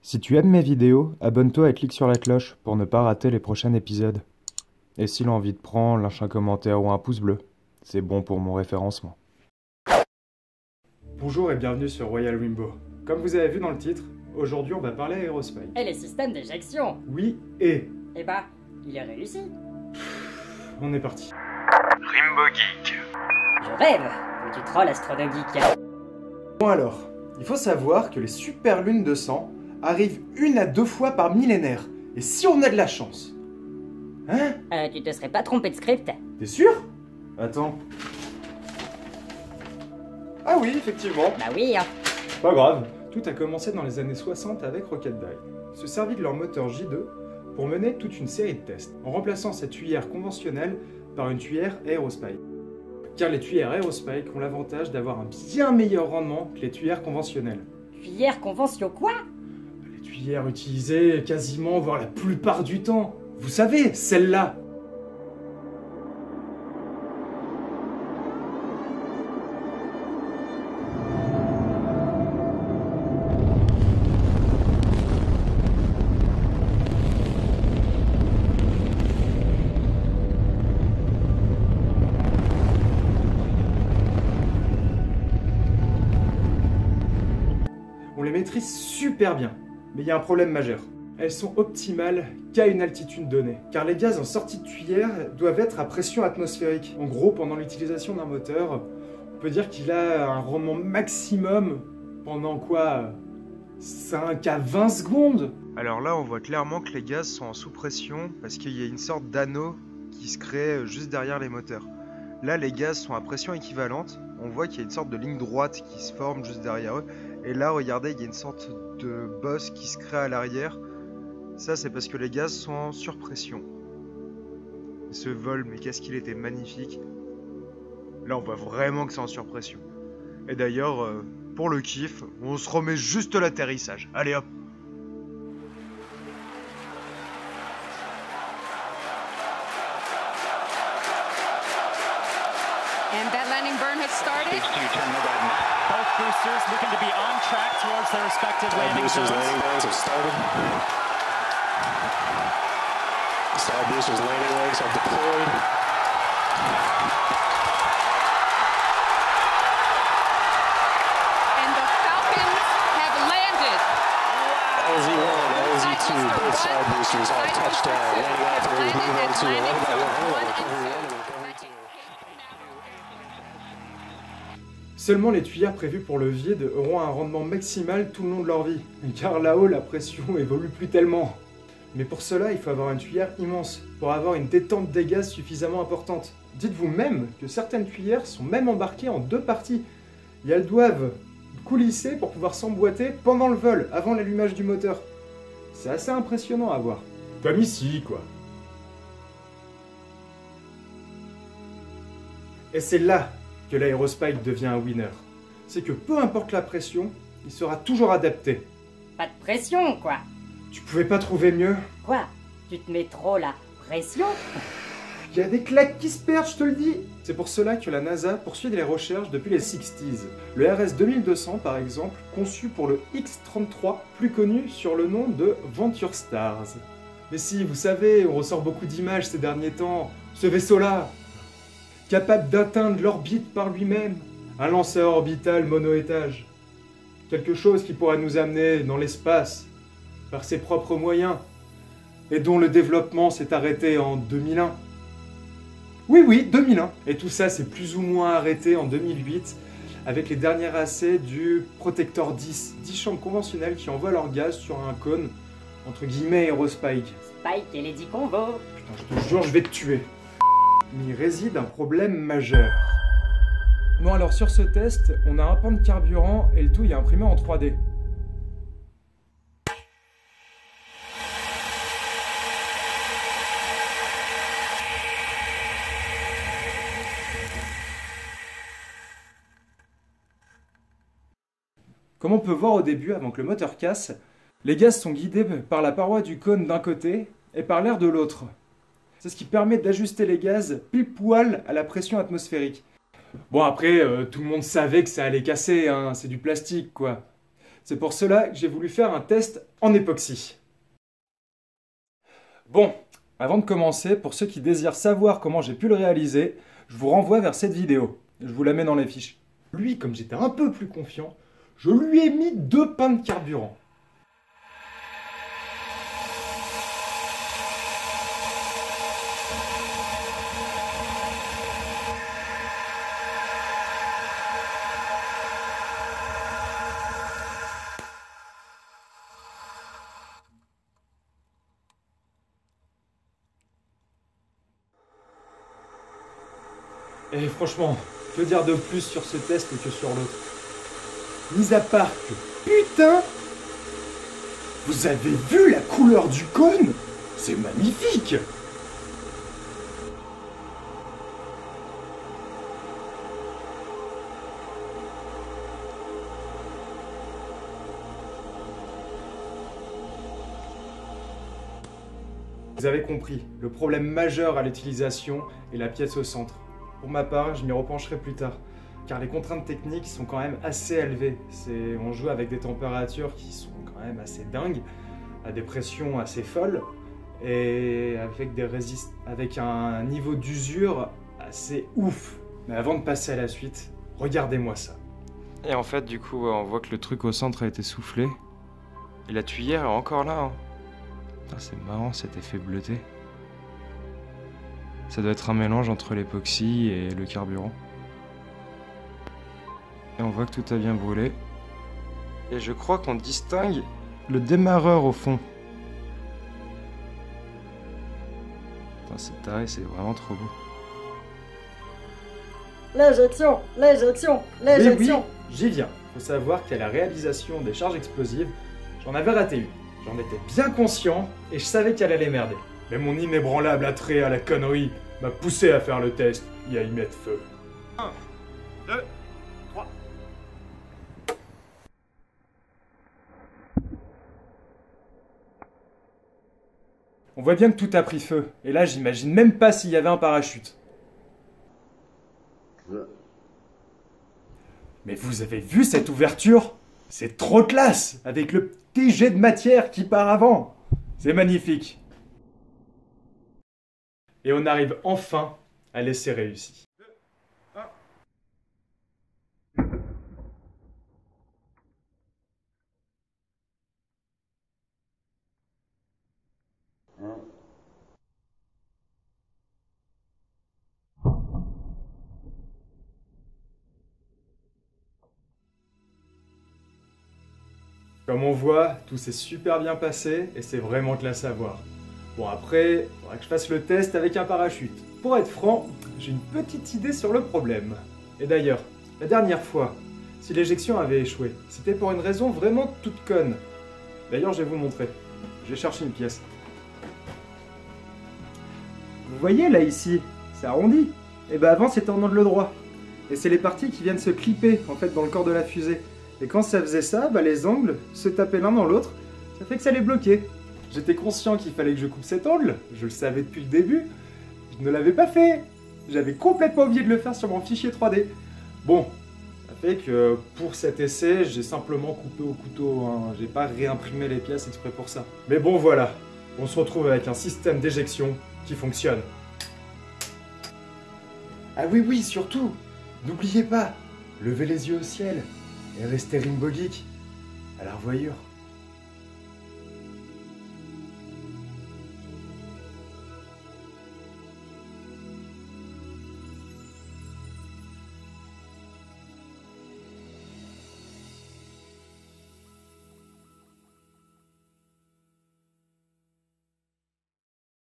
Si tu aimes mes vidéos, abonne-toi et clique sur la cloche pour ne pas rater les prochains épisodes. Et si l'envie te prend, lâche un commentaire ou un pouce bleu. C'est bon pour mon référencement. Bonjour et bienvenue sur Royal Rainbow. Comme vous avez vu dans le titre, aujourd'hui on va parler Aerospike. Et les systèmes d'éjection. Oui et... Eh bah, il est réussi. On est parti. Rainbow Geek. Je rêve, petit troll astronomique. Bon alors, il faut savoir que les super lunes de sang arrivent 1 à 2 fois par millénaire. Et si on a de la chance... Hein? Tu te serais pas trompé de script? T'es sûr? Attends. Ah oui, effectivement. Bah oui, hein. Pas grave. Tout a commencé dans les années 60 avec Rocketdyne. Ils se servent de leur moteur J2 pour mener toute une série de tests, en remplaçant cette tuyère conventionnelle par une tuyère Aerospike. Car les tuyères Aerospike ont l'avantage d'avoir un bien meilleur rendement que les tuyères conventionnelles. Tuyère convention quoi? Les tuyères utilisées quasiment, voire la plupart du temps. Vous savez, celle-là. On les maîtrise super bien, mais il y a un problème majeur. Elles sont optimales qu'à une altitude donnée, car les gaz en sortie de tuyère doivent être à pression atmosphérique. En gros, pendant l'utilisation d'un moteur, on peut dire qu'il a un rendement maximum pendant quoi 5 à 20 secondes. Alors là, on voit clairement que les gaz sont en sous-pression parce qu'il y a une sorte d'anneau qui se crée juste derrière les moteurs. Là, les gaz sont à pression équivalente. On voit qu'il y a une sorte de ligne droite qui se forme juste derrière eux. Et là, regardez, il y a une sorte de bosse qui se crée à l'arrière. Ça, c'est parce que les gaz sont en surpression. Ce vol, mais qu'est-ce qu'il était magnifique. Là, on voit vraiment que c'est en surpression. Et d'ailleurs, pour le kiff, on se remet juste l'atterrissage. Allez hop! And that landing burn has started. Both boosters looking to be on track towards their respective landing zones. Landing legs have started. Star boosters landing legs have deployed. And the Falcons have landed. LZ1, LZ2, both side boosters have touchdown. Landing operators move on to 11 by 1. Recovery 1 and recovery 2. Seulement les tuyères prévues pour le vide auront un rendement maximal tout le long de leur vie, car là-haut la pression évolue plus tellement. Mais pour cela, il faut avoir une tuyère immense, pour avoir une détente des gaz suffisamment importante. Dites-vous même que certaines tuyères sont même embarquées en 2 parties, et elles doivent coulisser pour pouvoir s'emboîter pendant le vol, avant l'allumage du moteur. C'est assez impressionnant à voir. Comme ici, quoi. Et c'est là que l'Aerospike devient un winner. C'est que peu importe la pression, il sera toujours adapté. Pas de pression, quoi. Tu pouvais pas trouver mieux? Quoi? Tu te mets trop la pression? Il y a des claques qui se perdent, je te le dis. C'est pour cela que la NASA poursuit les recherches depuis les 60s. Le RS 2200, par exemple, conçu pour le X-33, plus connu sur le nom de Venture Stars. Mais si, vous savez, on ressort beaucoup d'images ces derniers temps. Ce vaisseau-là, capable d'atteindre l'orbite par lui-même. Un lanceur orbital mono-étage. Quelque chose qui pourra nous amener dans l'espace par ses propres moyens et dont le développement s'est arrêté en 2001. Oui, 2001. Et tout ça s'est plus ou moins arrêté en 2008 avec les derniers essais du Protector 10, 10 chambres conventionnelles qui envoient leur gaz sur un cône entre guillemets Aerospike. Spike et Lady Convo. Putain, je te jure, je vais te tuer. Mais il réside un problème majeur. Bon alors sur ce test, on a un pan de carburant et le tout est imprimé en 3D. Comme on peut voir au début, avant que le moteur casse, les gaz sont guidés par la paroi du cône d'un côté et par l'air de l'autre. C'est ce qui permet d'ajuster les gaz pile poil à la pression atmosphérique. Bon après, tout le monde savait que ça allait casser, hein, c'est du plastique quoi. C'est pour cela que j'ai voulu faire un test en époxy. Bon, avant de commencer, pour ceux qui désirent savoir comment j'ai pu le réaliser, je vous renvoie vers cette vidéo. Je vous la mets dans les fiches. Lui, comme j'étais un peu plus confiant, je lui ai mis 2 pains de carburant. Et franchement, que dire de plus sur ce test que sur l'autre? Mis à part que, putain, vous avez vu la couleur du cône? C'est magnifique! Vous avez compris, le problème majeur à l'utilisation est la pièce au centre. Pour ma part, je m'y repencherai plus tard, car les contraintes techniques sont quand même assez élevées. On joue avec des températures qui sont quand même assez dingues, à des pressions assez folles, et avec un niveau d'usure assez ouf. Mais avant de passer à la suite, regardez-moi ça. Et en fait, du coup, on voit que le truc au centre a été soufflé. Et la tuyère est encore là. Hein. Ah, c'est marrant cet effet bleuté. Ça doit être un mélange entre l'époxy et le carburant. Et on voit que tout a bien brûlé. Et je crois qu'on distingue le démarreur au fond. Putain, c'est taré, c'est vraiment trop beau. L'éjection, l'éjection, l'éjection. Oui, j'y viens. Faut savoir qu'à la réalisation des charges explosives, j'en avais raté une. J'en étais bien conscient et je savais qu'elle allait merder. Mais mon inébranlable attrait à la connerie m'a poussé à faire le test et à y mettre feu. 1, 2, 3. On voit bien que tout a pris feu. Et là, j'imagine même pas s'il y avait un parachute. Mais vous avez vu cette ouverture? C'est trop classe, avec le petit jet de matière qui part avant. C'est magnifique. Et on arrive enfin à l'essai réussi. 2, 1. Comme on voit, tout s'est super bien passé et c'est vraiment classe à voir. Bon après, il faudra que je fasse le test avec un parachute. Pour être franc, j'ai une petite idée sur le problème. Et d'ailleurs, la dernière fois, si l'éjection avait échoué, c'était pour une raison vraiment toute conne. D'ailleurs, je vais vous montrer. Je vais chercher une pièce. Vous voyez là ici, c'est arrondi. Et ben avant c'était en angle droit. Et c'est les parties qui viennent se clipper en fait dans le corps de la fusée. Et quand ça faisait ça, bah, les angles se tapaient l'un dans l'autre, ça fait que ça les bloquait. J'étais conscient qu'il fallait que je coupe cet angle, je le savais depuis le début, je ne l'avais pas fait. J'avais complètement oublié de le faire sur mon fichier 3D. Bon, ça fait que pour cet essai, j'ai simplement coupé au couteau, hein. J'ai pas réimprimé les pièces exprès pour ça. Mais bon voilà, on se retrouve avec un système d'éjection qui fonctionne. Ah oui, surtout, n'oubliez pas, levez les yeux au ciel et restez rimbolique à la revoyure.